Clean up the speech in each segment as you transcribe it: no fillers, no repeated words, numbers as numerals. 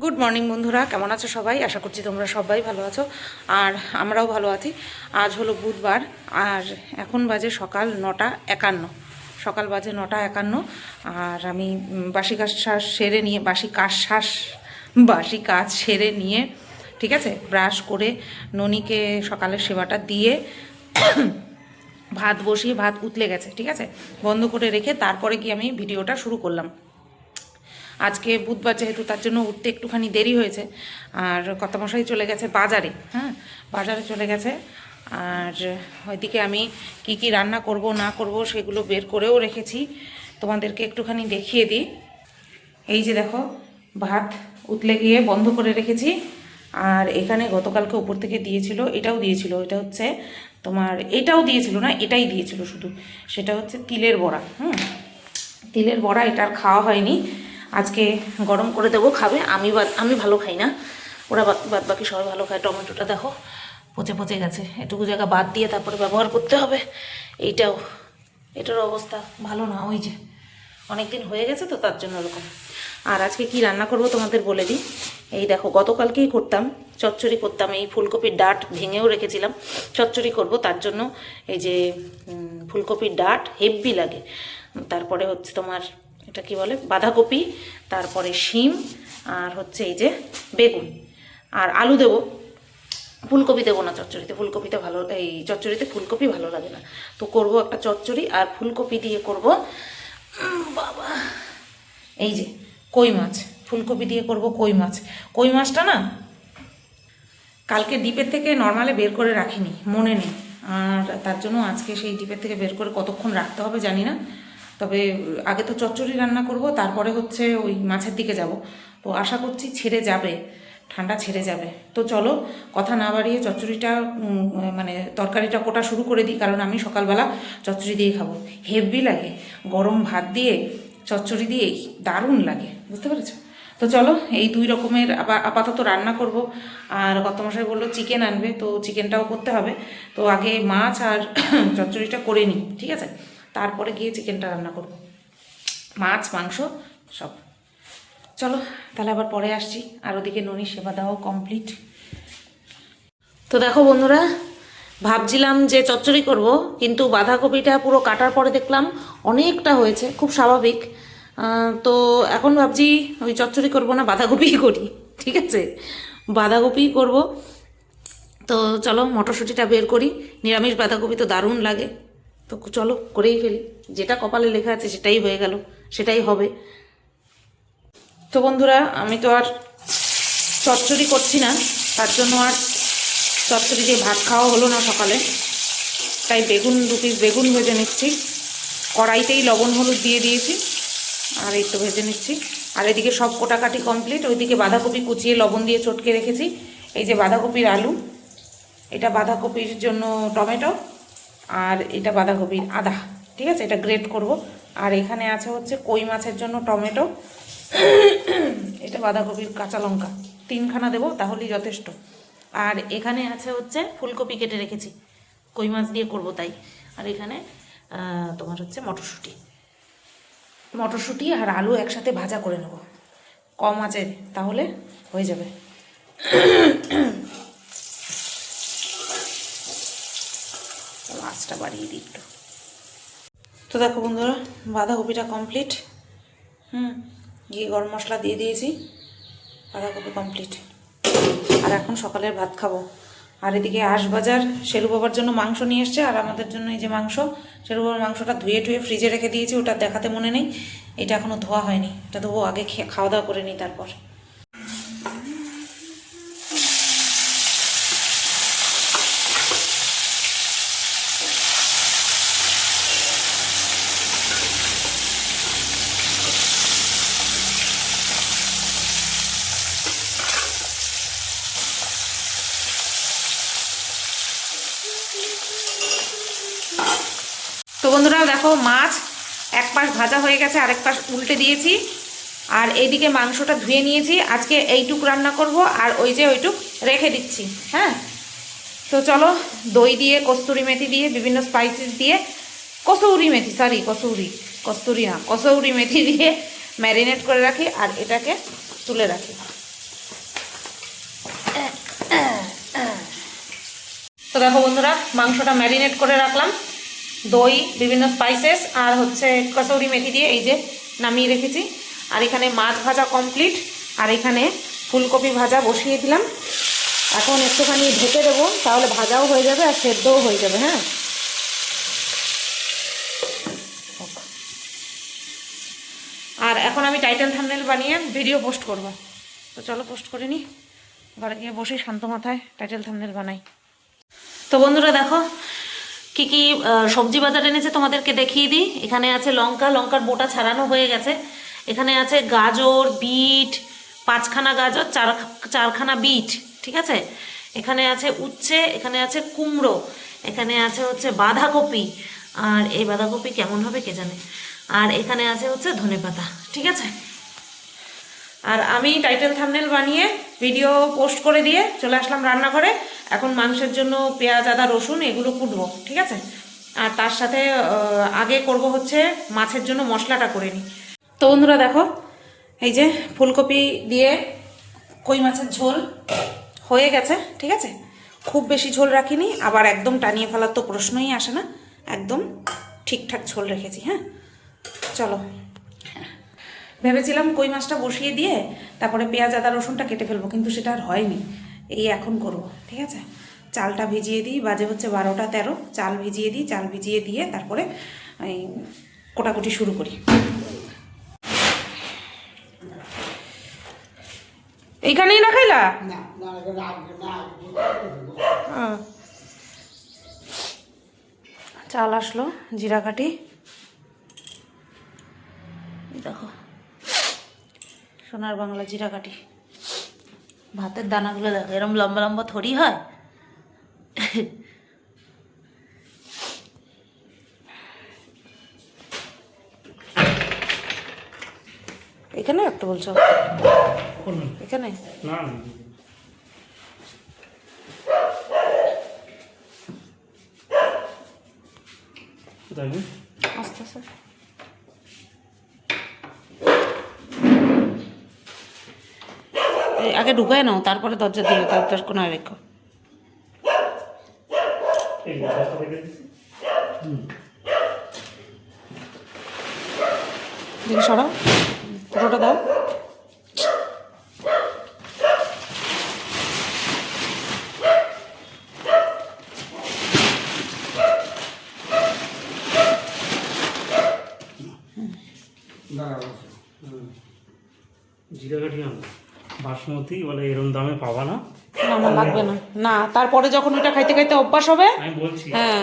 Good morning বন্ধুরা, কেমন আছো সবাই? আশা করছি তোমরা সবাই ভালো আছো আর আমরাও ভালো আছি। আজ হলো বুধবার আর এখন বাজে সকাল 9:51। সকাল বাজে 9:51 আর আমি বাসি কাজ সেরে নিয়ে বাসি কাজ সেরে নিয়ে, ঠিক আছে, ব্রাশ করে ননিকে সকালের সেবাটা দিয়ে ভাত বসিয়ে ভাত উতলে গেছে, ঠিক আছে, বন্ধ করে রেখে তারপরে কি আমি ভিডিওটা শুরু করলাম। আজকে বুধবার যেহেতু তার জন্য উঠতে একটুখানি দেরি হয়েছে। আর কর্তামশাই চলে গেছে বাজারে, হ্যাঁ, বাজারে চলে গেছে। আর ওইদিকে আমি কি কি রান্না করব না করব সেগুলো বের করেও রেখেছি, তোমাদেরকে একটুখানি দেখিয়ে দিই। এই যে দেখো, ভাত উতলে গিয়ে বন্ধ করে রেখেছি। আর এখানে গতকালকে উপর থেকে দিয়েছিল, এটাও দিয়েছিল, এটা হচ্ছে তোমার, এটাও দিয়েছিল না, এটাই দিয়েছিল শুধু, সেটা হচ্ছে তিলের বড়া। তিলের বড়া, এটা আর খাওয়া হয়নি, আজকে গরম করে দেবো, খাবে। আমি ভালো খাই না, ওরা বাদ বাকি সবাই ভালো খায়। টমেটোটা দেখো পচে পচে গেছে, এটুকু জায়গা বাদ দিয়ে তারপরে ব্যবহার করতে হবে। এটার অবস্থা ভালো না, ওই যে অনেক দিন হয়ে গেছে তো তার জন্য ওরকম। আর আজকে কি রান্না করব তোমাদের বলে দিই। এই দেখো, গতকালকেই করতাম, চচ্চড়ি করতাম, এই ফুলকপির ডাঁট ভেঙেও রেখেছিলাম, চচ্চড়ি করব তার জন্য। এই যে ফুলকপির ডাঁট হেভি লাগে, তারপরে হচ্ছে তোমার এটা কি বলে, বাঁধাকপি, তারপরে শিম, আর হচ্ছে এই যে বেগুন আর আলু দেবো। ফুলকপি দেবো না চচ্চড়িতে, ফুলকপিতে ভালো, এই চচ্চড়িতে ফুলকপি ভালো লাগে না। তো করব একটা চচ্চড়ি আর ফুলকপি দিয়ে করব বাবা এই যে কই মাছ, ফুলকপি দিয়ে করব কই মাছ। কই মাছটা না কালকে ডিপের থেকে নর্মালে বের করে রাখিনি, মনে নেই, আর তার জন্য আজকে সেই ডিপের থেকে বের করে কতক্ষণ রাখতে হবে জানি না। তবে আগে তো চচ্চড়ি রান্না করব, তারপরে হচ্ছে ওই মাছের দিকে যাব। তো আশা করছি ছেড়ে যাবে, ঠান্ডা ছেড়ে যাবে। তো চলো কথা না বাড়িয়ে চচ্চড়িটা মানে তরকারিটা কোটা শুরু করে দিই, কারণ আমি সকালবেলা চচ্চড়ি দিয়ে খাবো, হেভি লাগে, গরম ভাত দিয়ে চচ্চড়ি দিয়ে দারুণ লাগে, বুঝতে পেরেছো? তো চলো এই দুই রকমের আপাতত রান্না করব। আর কর্তামশাই বললো চিকেন আনবে, তো চিকেনটাও করতে হবে। তো আগে মাছ আর চচ্চড়িটা করে নিই, ঠিক আছে, তারপরে গিয়ে চিকেনটা রান্না করব, মাছ মাংস সব। চলো তাহলে আবার পরে আসছি। আর ওদিকে ননির সেবা দেওয়াও কমপ্লিট। তো দেখো বন্ধুরা, ভাবছিলাম যে চচ্চড়ি করব, কিন্তু বাঁধাকপিটা পুরো কাটার পরে দেখলাম অনেকটা হয়েছে, খুব স্বাভাবিক। তো এখন ভাবছি ওই চচ্চড়ি করব না, বাঁধাকপিই করি, ঠিক আছে, বাঁধাকপিই করব। তো চলো মটরশুঁটিটা বের করি, নিরামিষ বাঁধাকপি তো দারুণ লাগে। তো চলো করেই ফেলি, যেটা কপালে লেখা আছে সেটাই হয়ে গেল, সেটাই হবে। তো বন্ধুরা, আমি তো আর চচ্চড়ি করছি না, তার জন্য আর চচ্চড়ি দিয়ে ভাত খাওয়া হলো না সকালে, তাই দু পিস বেগুন ভেজে নিচ্ছি, কড়াইতেই লবণ হলুদ দিয়ে দিয়েছি, আর এই তো ভেজে নিচ্ছি। আর এদিকে সব কোটাকাটি কমপ্লিট, ওইদিকে বাঁধাকপি কুচিয়ে লবণ দিয়ে চটকে রেখেছি। এই যে বাঁধাকপির আলু, এটা বাঁধাকপির জন্য টমেটো, আর এটা বাঁধাকপির আদা, ঠিক আছে, এটা গ্রেট করব। আর এখানে আছে হচ্ছে কই মাছের জন্য টমেটো, এটা বাঁধাকপির কাঁচা লঙ্কা 3খানা দেবো, তাহলেই যথেষ্ট। আর এখানে আছে হচ্ছে ফুলকপি কেটে রেখেছি, কই মাছ দিয়ে করব তাই। আর এখানে তোমার হচ্ছে মটরশুঁটি আর আলু একসাথে ভাজা করে নেব কম আঁচে, তাহলে হয়ে যাবে। আঁচটা বাড়িয়ে দিই একটু। তো দেখো বন্ধুরা, বাঁধাকপিটা কমপ্লিট, ঘি গরম মশলা দিয়ে দিয়েছি, বাঁধাকপি কমপ্লিট। আর এখন সকালের ভাত খাবো। আর এদিকে বাজার শেরু বাবার জন্য মাংস নিয়ে এসছে, আর আমাদের জন্য এই যে মাংস, শেরু বাবার মাংসটা ধুয়ে ফ্রিজে রেখে দিয়েছি, ওটা দেখাতে মনে নেই, এটা এখনও ধোয়া হয়নি, এটা ধোবো আগে, খাওয়া দাওয়া করে নিই তারপর। তো বন্ধুরা দেখো, মাছ এক পাশ ভাজা হয়ে গেছে, আরেক পাশ উল্টে দিয়েছি। আর এইদিকে মাংসটা ধুয়ে নিয়েছি, আজকে এইটুক রান্না করব, আর ওই যে ওইটুক রেখে দিচ্ছি। হ্যাঁ, তো চলো দই দিয়ে, কস্তুরি মেথি দিয়ে, বিভিন্ন স্পাইসেস দিয়ে, কসৌরি মেথি দিয়ে ম্যারিনেট করে রাখি, আর এটাকে তুলে রাখি। তো দেখো বন্ধুরা, মাংসটা ম্যারিনেট করে রাখলাম দই, বিভিন্ন স্পাইসেস আর হচ্ছে কসুরি মেথি দিয়ে এই যে নামিয়ে রেখেছি। আর এখানে মাছ ভাজা কমপ্লিট, আর এখানে ফুলকপি ভাজা বসিয়ে দিলাম। এখন একটুখানি ঢেকে দেবো, তাহলে ভাজাও হয়ে যাবে আর সেদ্ধও হয়ে যাবে। হ্যাঁ, আর এখন আমি টাইটেল থাম্বনেল বানিয়ে ভিডিও পোস্ট করব। তো চলো পোস্ট করে নিই, ঘরে গিয়ে বসে শান্ত মাথায় টাইটেল থাম্বনেল বানাই। তো বন্ধুরা দেখো কি কি সবজি বাজার এনেছে তোমাদেরকে দেখিয়ে দিই। এখানে আছে লঙ্কার বোটা ছাড়ানো হয়ে গেছে। এখানে আছে গাজর, বিট, 5খানা গাজর, চারখানা বিট, ঠিক আছে। এখানে আছে উচ্ছে, এখানে আছে কুমড়ো, এখানে আছে হচ্ছে বাঁধাকপি, আর এই বাঁধাকপি কেমন হবে কে জানে। আর এখানে আছে হচ্ছে ধনেপাতা, ঠিক আছে। আর আমি টাইটেল থাম্বনেল বানিয়ে ভিডিও পোস্ট করে দিয়ে চলে আসলাম রান্নাঘরে। এখন মাংসের জন্য পেঁয়াজ, আদা, রসুন এগুলো কুটবো, ঠিক আছে। আর তার সাথে আগে করব হচ্ছে মাছের জন্য মশলাটা করে নিই। তো বন্ধুরা দেখো, এই যে ফুলকপি দিয়ে কই মাছের ঝোল হয়ে গেছে, ঠিক আছে। খুব বেশি ঝোল রাখিনি, আবার একদম টানিয়ে ফেলার তো প্রশ্নই আসে না, একদম ঠিকঠাক ঝোল রেখেছি। হ্যাঁ, চলো। ভেবেছিলাম কই মাছটা বসিয়ে দিয়ে তারপরে পেঁয়াজ, আদা, রসুনটা কেটে ফেলবো, কিন্তু সেটা আর হয়নি। এই এখন করব, ঠিক আছে। চালটা ভিজিয়ে দিই, বাজে হচ্ছে 12টা 13। চাল ভিজিয়ে দিই, চাল ভিজিয়ে দিয়ে তারপরে এই কোটাকুটি শুরু করি। এইখানেই রাখাইলা চাল আসলো, জিরা কাটি, দেখো সোনার বাংলা জিরা কাটি। ভাতের দানাগুলো দেখো এরম লম্বা লম্বা থরি হয়। এখানে রাখতে বলছো? এখানে না, আস্তে আস্তে আগে ঢুকায় নাও, তারপরে দরজা দিও, তার কোনো রেখো। দেখি সরাও, পুরোটা দাও। জিরা কাঠি বাসমতি বলে এরকম দামে পাবা না। না লাগবে না, না তারপরে যখন ওইটা খাইতে খাইতে অভ্যাস হবে, আমি বলছি হ্যাঁ,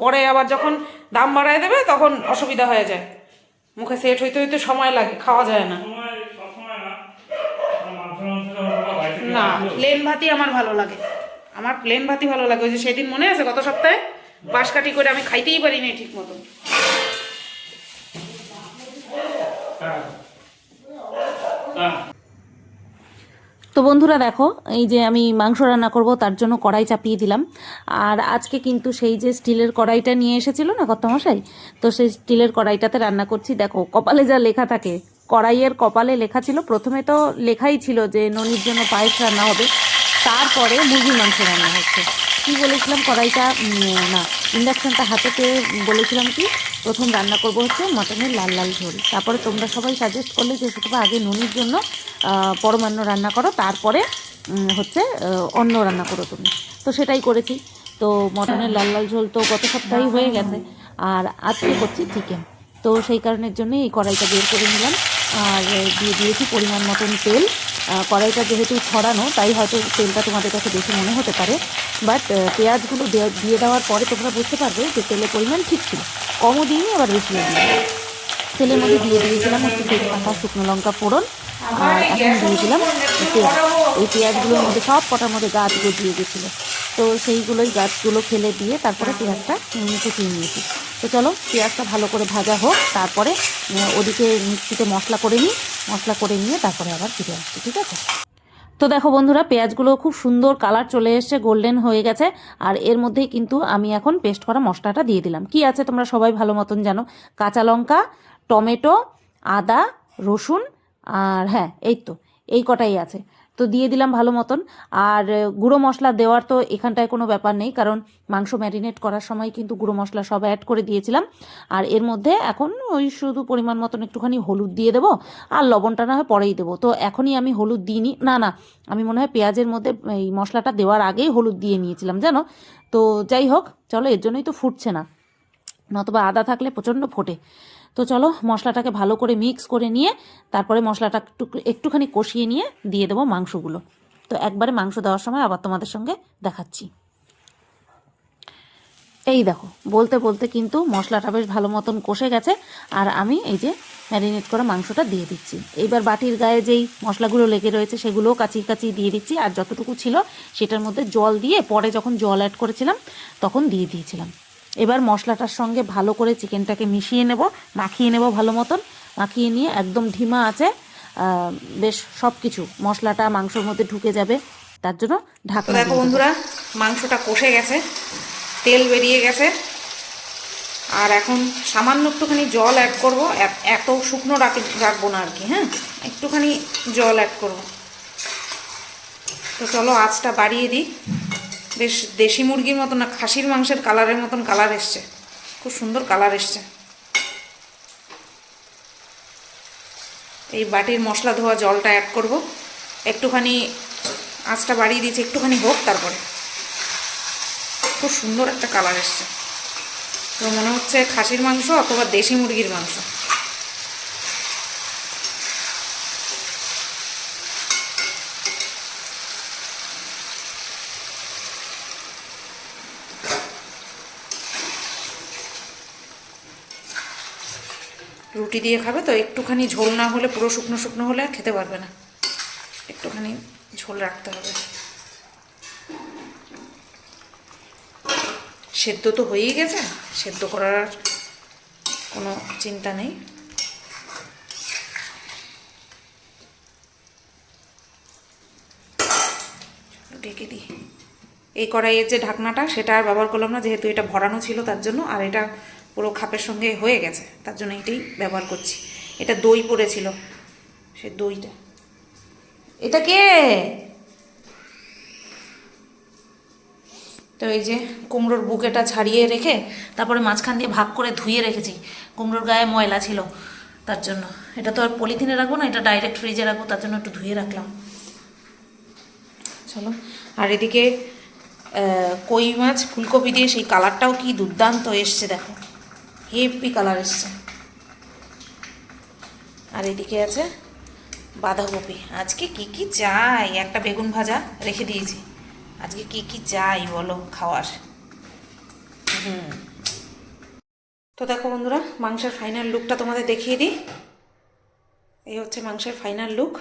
পরে আবার যখন দাম বাড়ায় দেবে তখন অসুবিধা হয়ে যায়। মুখে সেট হইতে হইতে সময় লাগে, খাওয়া যায় না। না, প্লেন ভাতই আমার ভালো লাগে, আমার প্লেন ভাতই ভালো লাগে। ওই যে সেদিন মনে আছে গত সপ্তাহে বাঁশকাঠি করে আমি খাইতেই পারিনি ঠিক মতো। তো বন্ধুরা দেখো, এই যে আমি মাংস রান্না করব তার জন্য কড়াই চাপিয়ে দিলাম। আর আজকে কিন্তু সেই যে স্টিলের কড়াইটা নিয়ে এসেছিল না কর্তামশাই, তো সেই স্টিলের কড়াইটাতে রান্না করছি। দেখো কপালে যা লেখা থাকে, কড়াইয়ের কপালে লেখা ছিল, প্রথমে তো লেখাই ছিল যে ননির জন্য পায়েস রান্না হবে, তারপরে মুরগির মাংস রান্না হচ্ছে। কি বলেছিলাম, কড়াইটা না ইন্ডাকশানটা হাতে পেয়ে বলেছিলাম কি প্রথম রান্না করব হচ্ছে মটনের লাল লাল ঝোল। তারপরে তোমরা সবাই সাজেস্ট করলে যে সেটা আগে ননির জন্য পরমান্ন রান্না করো, তারপরে হচ্ছে অন্য রান্না করো তুমি। তো সেটাই করেছি। তো মটনের লাল লাল ঝোল তো গত সপ্তাহেই হয়ে গেছে, আর আজকে করছি চিকেন। তো সেই কারণের জন্য এই কড়াইটা বের করে নিলাম, আর দিয়ে দিয়েছি পরিমাণ মতন তেল। কড়াইটা যেহেতু ছড়ানো, তাই হয়তো তেলটা তোমাদের কাছে বেশি মনে হতে পারে, বাট পেঁয়াজগুলো দিয়ে দেওয়ার পরে তোমরা বুঝতে পারবে যে তেলের পরিমাণ ঠিক ছিল, কমও দিইনি আবার বেশিও দিইনি। তেলের মধ্যে দিয়ে দিয়েছিলাম হচ্ছে তেজপাতা, শুকনো লঙ্কা ফোড়ন, আর এখন দিয়ে দিলাম পেঁয়াজ। এই পেঁয়াজগুলোর মধ্যে সব কটার মধ্যে গাছ গজিয়ে গেছিলো, তো সেইগুলোই গাছগুলো ফেলে দিয়ে তারপরে পেঁয়াজটা কুচিয়ে নিয়েছি। তো চলো পেঁয়াজটা ভালো করে ভাজা হোক, তারপরে ওদিকে মিক্সিতে মশলা করে নিই, মশলা করে নিয়ে তারপরে আবার ফিরে আসছি, ঠিক আছে। তো দেখো বন্ধুরা, পেঁয়াজগুলো খুব সুন্দর কালার চলে এসছে, গোল্ডেন হয়ে গেছে। আর এর মধ্যেই কিন্তু আমি এখন পেস্ট করা মশলাটা দিয়ে দিলাম। কি আছে তোমরা সবাই ভালো মতন জানো, কাঁচা লঙ্কা, টমেটো, আদা, রসুন, আর হ্যাঁ এই তো এই কটাই আছে। তো তো দিয়ে দিলাম ভালো মতন। আর গুঁড়ো মশলা দেওয়ার তো এখানটায় কোনো ব্যাপার নেই, কারণ মাংস ম্যারিনেট করার সময় কিন্তু গুঁড়ো মশলা সব অ্যাড করে দিয়েছিলাম। আর এর মধ্যে এখন ওই শুধু পরিমাণ মতন একটুখানি হলুদ দিয়ে দেবো, আর লবণটা না হয় পরেই দেবো। তো এখনই আমি হলুদ দিইনি, না না, আমি মনে হয় পেঁয়াজের মধ্যে এই মশলাটা দেওয়ার আগেই হলুদ দিয়ে নিয়েছিলাম জানো। তো যাই হোক, চলো, এর জন্যই তো ফুটছে না, নতবা আদা থাকলে প্রচণ্ড ফোটে। তো চলো, মশলাটাকে ভালো করে মিক্স করে নিয়ে তারপরে মশলাটা একটুখানি কষিয়ে নিয়ে দিয়ে দেবো মাংসগুলো। তো একবারে মাংস দেওয়ার সময় আবার তোমাদের সঙ্গে দেখাচ্ছি। এই দেখো, বলতে বলতে কিন্তু মশলাটা বেশ ভালো মতন কষে গেছে, আর আমি এই যে ম্যারিনেট করা মাংসটা দিয়ে দিচ্ছি। এইবার বাটির গায়ে যেই মশলাগুলো লেগে রয়েছে সেগুলোও কাচিয়ে কাচিয়ে দিয়ে দিচ্ছি, আর যতটুকু ছিল সেটার মধ্যে জল দিয়ে পরে যখন জল অ্যাড করেছিলাম তখন দিয়ে দিয়েছিলাম। এবার মশলাটার সঙ্গে ভালো করে চিকেনটাকে মিশিয়ে নেব, মাখিয়ে নেব ভালো মতন। মাখিয়ে নিয়ে একদম ধিমা আছে, বেশ সব কিছু মশলাটা মাংসর মধ্যে ঢুকে যাবে, তার জন্য ঢাকনা। দেখো বন্ধুরা, মাংসটা কষে গেছে, তেল বেরিয়ে গেছে, আর এখন সামান্য একটুখানি জল অ্যাড করবো। এত শুকনো রাখবো না আর কি, হ্যাঁ, একটুখানি জল অ্যাড করব। তো চলো আঁচটা বাড়িয়ে দিই। বেশ দেশি মুরগির মতন না, খাসির মাংসের কালারের মতন কালার এসছে, খুব সুন্দর কালার এসছে। এই বাটির মশলা ধোয়া জলটা অ্যাড করব, একটুখানি আঁচটা বাড়িয়ে দিয়েছি, একটুখানি হোক, তারপরে খুব সুন্দর একটা কালার এসছে। তো মনে হচ্ছে খাসির মাংস অথবা দেশি মুরগির মাংস। রুটি দিয়ে খাবে তো, একটুখানি ঝোল না হলে, পুরো শুকনো শুকনো হলে খেতে পারবে না, একটুখানি ঝোল রাখতে হবে। সেদ্ধ তো হয়েই গেছে, সেদ্ধ করার কোনো চিন্তা নেই। ঢেকে দিই। এই কড়াইয়ের যে ঢাকনাটা সেটা আর ব্যবহার করলাম না, যেহেতু এটা ভরানো ছিল তার জন্য, আর এটা পুরো খাপের সঙ্গে হয়ে গেছে, তার জন্য এটাই ব্যবহার করছি। এটা দই পড়েছিল, সে দইটা। এটা কে? তো এই যে কুমড়োর বুকেটা ছাড়িয়ে রেখে তারপরে মাঝখান দিয়ে ভাগ করে ধুয়ে রেখেছি, কুমড়োর গায়ে ময়লা ছিল তার জন্য। এটা তো আর পলিথিনে রাখবো না, এটা ডাইরেক্ট ফ্রিজে রাখবো, তার জন্য একটু ধুয়ে রাখলাম। চলো, আর এদিকে কই মাছ ফুলকপি দিয়ে সেই কালারটাও কি দুর্দান্ত এসছে, দেখো, হেভি কালার এসছে। আর এদিকে আছে বাঁধাকপি। আজকে কি কি চাই, একটা বেগুন ভাজা রেখে দিয়েছি, আজকে কি কি চাই বলো খাওয়ার। তো দেখো বন্ধুরা, মাংসের ফাইনাল লুকটা তোমাদের দেখিয়ে দিই। এই হচ্ছে মাংসের ফাইনাল লুক,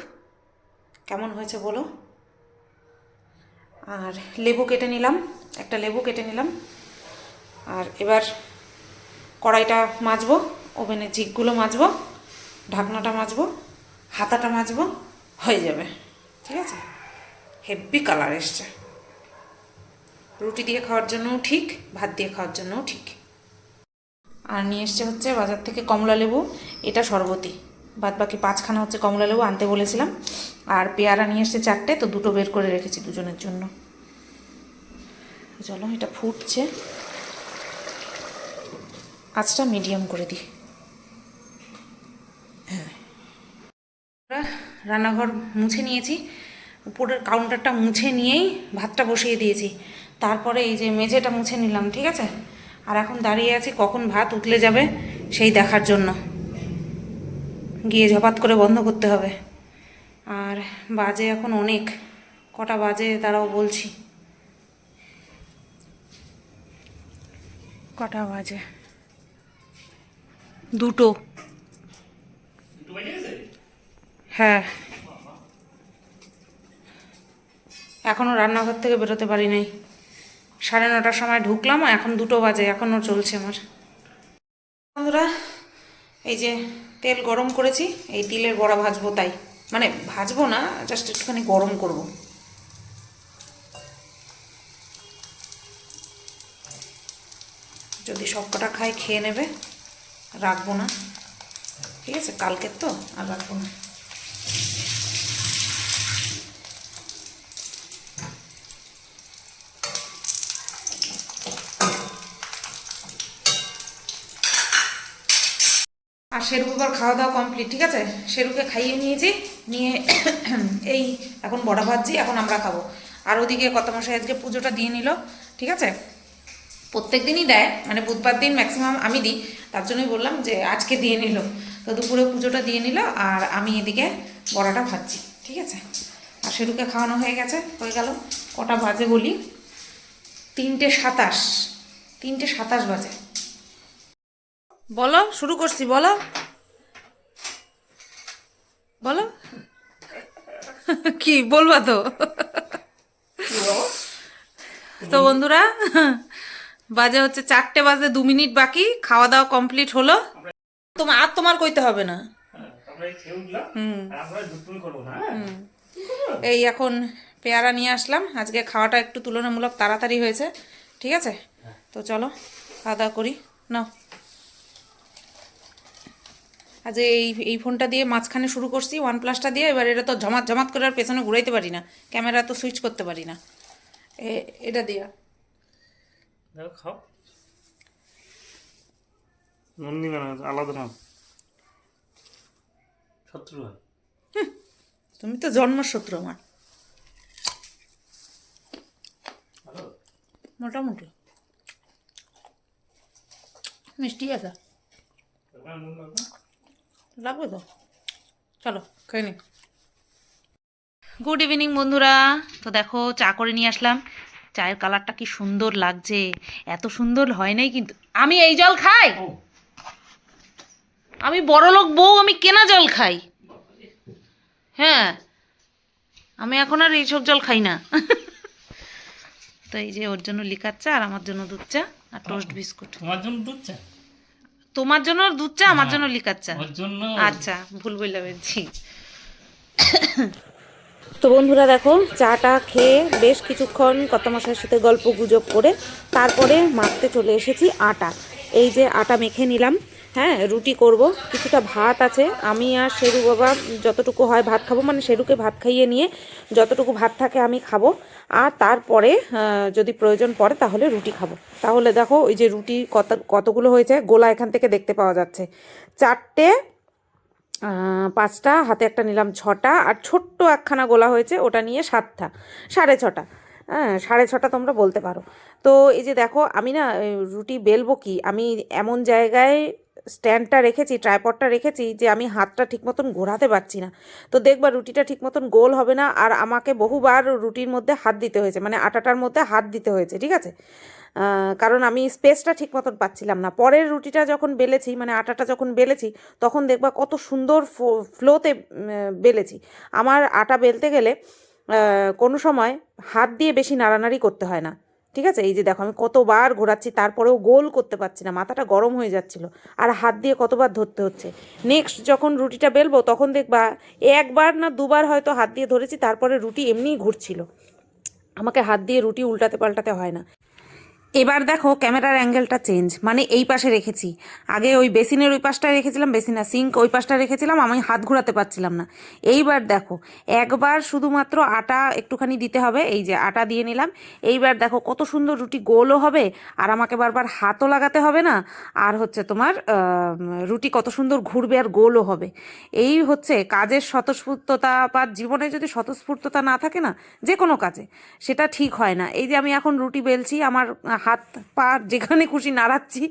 কেমন হয়েছে বলো। আর লেবু কেটে নিলাম, একটা লেবু কেটে নিলাম। আর এবার কড়াইটা মাজবো, ওভেনের জিকগুলো মাজবো, ঢাকনাটা মাজবো, হাতাটা মাজবো, হয়ে যাবে, ঠিক আছে। হেভি কালার এসছে, রুটি দিয়ে খাওয়ার জন্যও ঠিক, ভাত দিয়ে খাওয়ার জন্যও ঠিক। আর নিয়ে এসছে হচ্ছে বাজার থেকে কমলা লেবু, এটা শরবতি, বাদ বাকি 5খানা হচ্ছে কমলা লেবু আনতে বলেছিলাম। আর পেয়ারা নিয়ে এসছে 4টে, তো 2টো বের করে রেখেছি দুজনের জন্য। চলো, এটা ফুটছে, আঁচটা মিডিয়াম করে দিই। হ্যাঁ, রান্নাঘর মুছে নিয়েছি, উপরের কাউন্টারটা মুছে নিয়েই ভাতটা বসিয়ে দিয়েছি, তারপরে এই যে মেঝেটা মুছে নিলাম, ঠিক আছে। আর এখন দাঁড়িয়ে আছি কখন ভাত উতলে যাবে সেই দেখার জন্য, গিয়ে ঝপাত করে বন্ধ করতে হবে। আর বাজে এখন অনেক, কটা বাজে তারাও বলছি, কটা বাজে, 2টো। হ্যাঁ, এখনও রান্নাঘর থেকে বেরোতে পারি নাই, 9:30টার সময় ঢুকলাম, এখন 2টো বাজে, এখনও চলছে আমার। বন্ধুরা, এই যে তেল গরম করেছি, এই তিলের বড়া ভাজবো, তাই মানে ভাজবো না, জাস্ট একটুখানি গরম করব। যদি সব কটা খায় খেয়ে নেবে, রাখবো না, ঠিক আছে, কালকের তো আর রাখবো না। আর শেরু বাবার খাওয়া দাওয়া কমপ্লিট, ঠিক আছে। শেরুকে খাইয়ে নিয়েছি, নিয়ে এই এখন বড়া ভাজছি, এখন আমরা খাবো। আর ওদিকে কর্তামশাই আজকে পুজোটা দিয়ে নিল, ঠিক আছে। প্রত্যেক দিনই দেয়, মানে বুধবার দিন ম্যাক্সিমাম আমি দিই, তার জন্যই বললাম যে আজকে দিয়ে নিল। তো দুপুরে পুজোটা দিয়ে নিল, আর আমি এদিকে বড়াটা ভাজছি, ঠিক আছে। আর শেরুকে খাওয়ানো হয়ে গেল। কটা বাজে বলি, 3:27, 3:27 বাজে। বলো, শুরু করছি, বলো বলো কি বলবা তো? তো বন্ধুরা, বাজে হচ্ছে 4টে বাজে 2 মিনিট বাকি, খাওয়া দাওয়া কমপ্লিট হলো। তোমার কইতে হবে না। এই এখন পেয়ারা নিয়ে আসলাম, আজকে খাওয়াটা একটু তুলনামূলক তাড়াতাড়ি হয়েছে, ঠিক আছে। তো চলো খাওয়া দাওয়া করি। নাও, আজ এই ফোনটা দিয়ে মাঝখানে শুরু করছি, OnePlus-টা দিয়ে। এবার এটা তো ঝমাত ঝমাত করে আর পেছনে ঘুরাইতে পারি না, ক্যামেরা তো সুইচ করতে পারি না, এটা দিয়া খাও, মন নিবে না, আলাদা না, শত্রু হয়। তুমি তো জন্মশত্রু আমার। মোটামুটি মিষ্টি আছে, লাগবে তো। চলো খাই নি। গুড ইভিনিং বন্ধুরা। তো দেখো চা করে নিয়ে আসলাম, চায়ের কালারটা কি সুন্দর লাগছে, এত সুন্দর হয় নাই কিন্তু। আমি এই জল খাই, আমি বড়লোক বউ, আমি কেনা জল খাই। হ্যাঁ, আমি এখন আর এইসব জল খাই না। তো এই যে ওর জন্য লিকার চা, আর আমার জন্য দুধ চা আর টোস্ট বিস্কুট। তোমার জন্য দুধ চা, তোমার জন্য দুধ চা, আমার জন্য লিকার চা। ওর জন্য আচ্ছা, ভুল বললাম। তো বন্ধুরা দেখো, চাটা খেয়ে বেশ কিছুক্ষণ কর্তামশাইয়ের সাথে গল্প গুজব করে তারপরে মাখতে চলে এসেছি আটা। এই যে আটা মেখে নিলাম, হ্যাঁ রুটি করব। কিছুটা ভাত আছে, আমি আর শেরু বাবা যতটুকু হয় ভাত খাবো, মানে শেরুকে ভাত খাইয়ে নিয়ে যতটুকু ভাত থাকে আমি খাবো, আর তারপরে যদি প্রয়োজন পড়ে তাহলে রুটি খাবো। তাহলে দেখো ওই যে রুটি কতগুলো হয়েছে, গোলা এখান থেকে দেখতে পাওয়া যাচ্ছে। 4টে, 5টা, হাতে একটা নিলাম 6টা, আর ছোট্ট একখানা গোলা হয়েছে, ওটা নিয়ে 7টা, 6.5টা। হ্যাঁ 6.5টা তোমরা বলতে পারো। তো এই যে দেখো, আমি না রুটি বেলবো কি, আমি এমন জায়গায় স্ট্যান্ডটা রেখেছি, ট্রাইপডটা রেখেছি যে আমি হাতটা ঠিক মতন ঘোরাতে পারছি না। তো দেখবা রুটিটা ঠিক মতন গোল হবে না, আর আমাকে বহুবার রুটির মধ্যে হাত দিতে হয়েছে, মানে আটাটার মধ্যে হাত দিতে হয়েছে, ঠিক আছে। কারণ আমি স্পেসটা ঠিক মতন পাচ্ছিলাম না। পরের রুটিটা যখন বেলেছি, মানে আটাটা যখন বেলেছি, তখন দেখবা কত সুন্দর ফ্লোতে বেলেছি। আমার আটা বেলতে গেলে কোনো সময় হাত দিয়ে বেশি নাড়ানাড়ি করতে হয় না, ঠিক আছে। এই যে দেখো আমি কতবার ঘোরাচ্ছি, তারপরেও গোল করতে পারছি না, মাথাটা গরম হয়ে যাচ্ছিল, আর হাত দিয়ে কতবার ধরতে হচ্ছে। নেক্সট যখন রুটিটা বেলবো তখন দেখবা 1বার না 2বার হয়তো হাত দিয়ে ধরেছি, তারপরে রুটি এমনিই ঘুরছিল, আমাকে হাত দিয়ে রুটি উল্টাতে পাল্টাতে হয় না। এবার দেখো ক্যামেরার অ্যাঙ্গেলটা চেঞ্জ, মানে এই পাশে রেখেছি, আগে ওই বেসিনের ওই পাশটায় রেখেছিলাম, বেসিনা সিঙ্ক ওই পাশটা রেখেছিলাম, আমি হাত ঘোরাতে পারছিলাম না। এইবার দেখো একবার শুধুমাত্র আটা একটুখানি দিতে হবে, এই যে আটা দিয়ে নিলাম। এইবার দেখো কত সুন্দর রুটি গোলও হবে, আর আমাকে বারবার হাতও লাগাতে হবে না, আর হচ্ছে তোমার রুটি কত সুন্দর ঘুরবে আর গোলও হবে। এই হচ্ছে কাজের স্বতঃস্ফূর্ততা, বা জীবনে যদি স্বতঃস্ফূর্ততা না থাকে না যে কোনো কাজে, সেটা ঠিক হয় না। এই যে আমি এখন রুটি বেলছি, আমার হাত পা যেখানে খুশি নাড়াচ্ছি,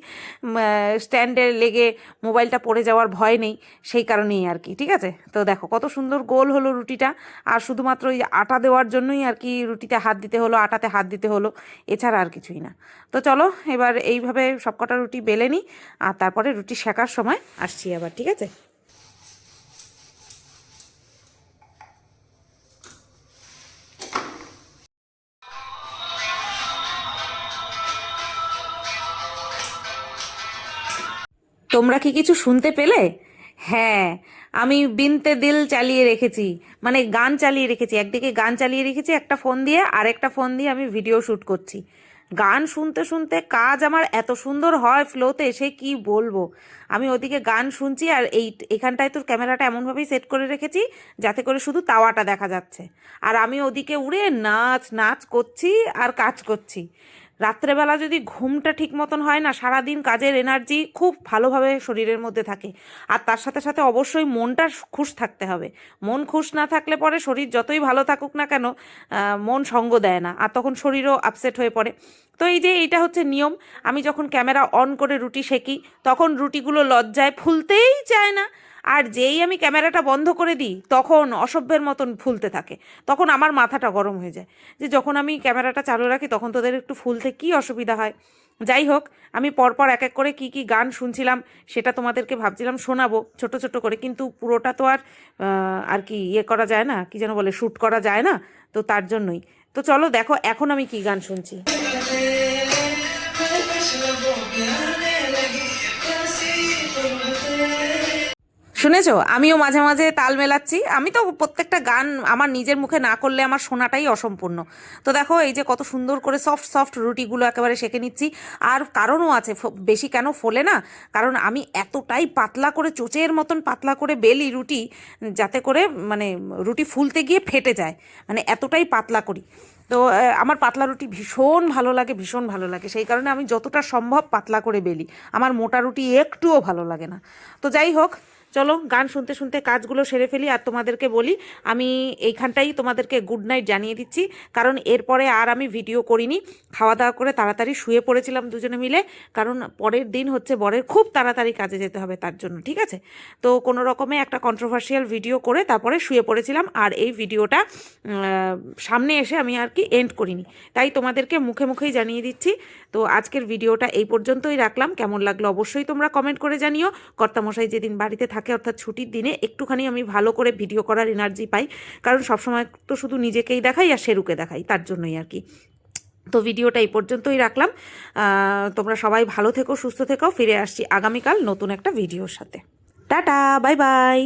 স্ট্যান্ডে লেগে মোবাইলটা পড়ে যাওয়ার ভয় নেই, সেই কারণেই আর কি, ঠিক আছে। তো দেখো কত সুন্দর গোল হলো রুটিটা, আর শুধুমাত্র ওই আটা দেওয়ার জন্যই আর কি রুটিতে হাত দিতে হলো, আটাতে হাত দিতে হলো, এছাড়া আর কিছুই না। তো চলো এবার এইভাবে সবকটা রুটি বেলে নিই, আর তারপরে রুটি সেকার সময় আসছি আবার, ঠিক আছে। তোমরা কি কিছু শুনতে পেলে? হ্যাঁ, আমি বিনতে দিল চালিয়ে রেখেছি, মানে গান চালিয়ে রেখেছি। একদিকে গান চালিয়ে রেখেছি একটা ফোন দিয়ে, আর একটা ফোন দিয়ে আমি ভিডিও শ্যুট করছি। গান শুনতে শুনতে কাজ আমার এত সুন্দর হয় ফ্লোতে, সে কি বলবো। আমি ওদিকে গান শুনছি, আর এখানটায় তো ক্যামেরাটা এমনভাবেই সেট করে রেখেছি যাতে করে শুধু তাওয়াটা দেখা যাচ্ছে, আর আমি ওদিকে উড়ে নাচ নাচ করছি আর কাজ করছি। রাত্রেবেলা যদি ঘুমটা ঠিক মতন হয় না, সারাদিন কাজের এনার্জি খুব ভালোভাবে শরীরের মধ্যে থাকে। আর তার সাথে সাথে অবশ্যই মনটা খুশ থাকতে হবে। মন খুশ না থাকলে পরে শরীর যতই ভালো থাকুক না কেন, মন সঙ্গ দেয় না, আর তখন শরীরও আপসেট হয়ে পড়ে। তো এই যে এইটা হচ্ছে নিয়ম। আমি যখন ক্যামেরা অন করে রুটি সেঁকি, তখন রুটিগুলো লজ্জায় ফুলতেই চায় না। আর যেই আমি ক্যামেরাটা বন্ধ করে দিই, তখন অসভ্যের মতন ফুলতে থাকে। তখন আমার মাথাটা গরম হয়ে যায় যে যখন আমি ক্যামেরাটা চালু রাখি তখন তোদের একটু ফুলতে কী অসুবিধা হয়। যাই হোক, আমি পরপর এক এক করে কি কি গান শুনছিলাম সেটা তোমাদেরকে ভাবছিলাম শোনাবো ছোট ছোট করে, কিন্তু পুরোটা তো আর কি ইয়ে করা যায় না, কি যেন বলে, শ্যুট করা যায় না। তো তার জন্যই তো চলো দেখো এখন আমি কি গান শুনছি। শুনেছো, আমিও মাঝে মাঝে তাল মেলাচ্ছি। আমি তো প্রত্যেকটা গান আমার নিজের মুখে না করলে আমার শোনাটাই অসম্পূর্ণ। তো দেখো এই যে কত সুন্দর করে সফট সফট রুটিগুলো একেবারে সেঁকে নিচ্ছি। আর কারণও আছে, বেশি কেন ফোলে না, কারণ আমি এতটাই পাতলা করে চোচের মতন পাতলা করে বেলি রুটি, যাতে করে মানে রুটি ফুলতে গিয়ে ফেটে যায়, মানে এতটাই পাতলা করি। তো আমার পাতলা রুটি ভীষণ ভালো লাগে, ভীষণ ভালো লাগে, সেই কারণে আমি যতটা সম্ভব পাতলা করে বেলি। আমার মোটা রুটি একটুও ভালো লাগে না। তো যাই হোক, চলো গান শুনতে শুনতে কাজগুলো সেরে ফেলি। আর তোমাদেরকে বলি, আমি এইখানটাই তোমাদেরকে গুড নাইট জানিয়ে দিচ্ছি, কারণ এরপরে আর আমি ভিডিও করিনি। খাওয়া দাওয়া করে তাড়াতাড়ি শুয়ে পড়েছিলাম দুজনে মিলে, কারণ পরের দিন হচ্ছে বরের খুব তাড়াতাড়ি কাজে যেতে হবে, তার জন্য। ঠিক আছে, তো কোনো রকমে একটা কন্ট্রোভার্সিয়াল ভিডিও করে তারপরে শুয়ে পড়েছিলাম। আর এই ভিডিওটা সামনে এসে আমি আর কি এন্ড করিনি, তাই তোমাদেরকে মুখে মুখেই জানিয়ে দিচ্ছি। তো আজকের ভিডিওটা এই পর্যন্তই রাখলাম। কেমন লাগলো অবশ্যই তোমরা কমেন্ট করে জানিও। কর্তামশাই যেদিন বাড়িতে থাকে, অর্থাৎ ছুটির দিনে, একটুখানি আমি ভালো করে ভিডিও করার এনার্জি পাই, কারণ সবসময় তো শুধু নিজেকেই দেখাই আর শেরুকে দেখাই, তার জন্যই আর কি। তো ভিডিওটা এই পর্যন্তই রাখলাম। তোমরা সবাই ভালো থেকো, সুস্থ থেকো। ফিরে আসছি আগামীকাল নতুন একটা ভিডিওর সাথে। Tata, bye bye.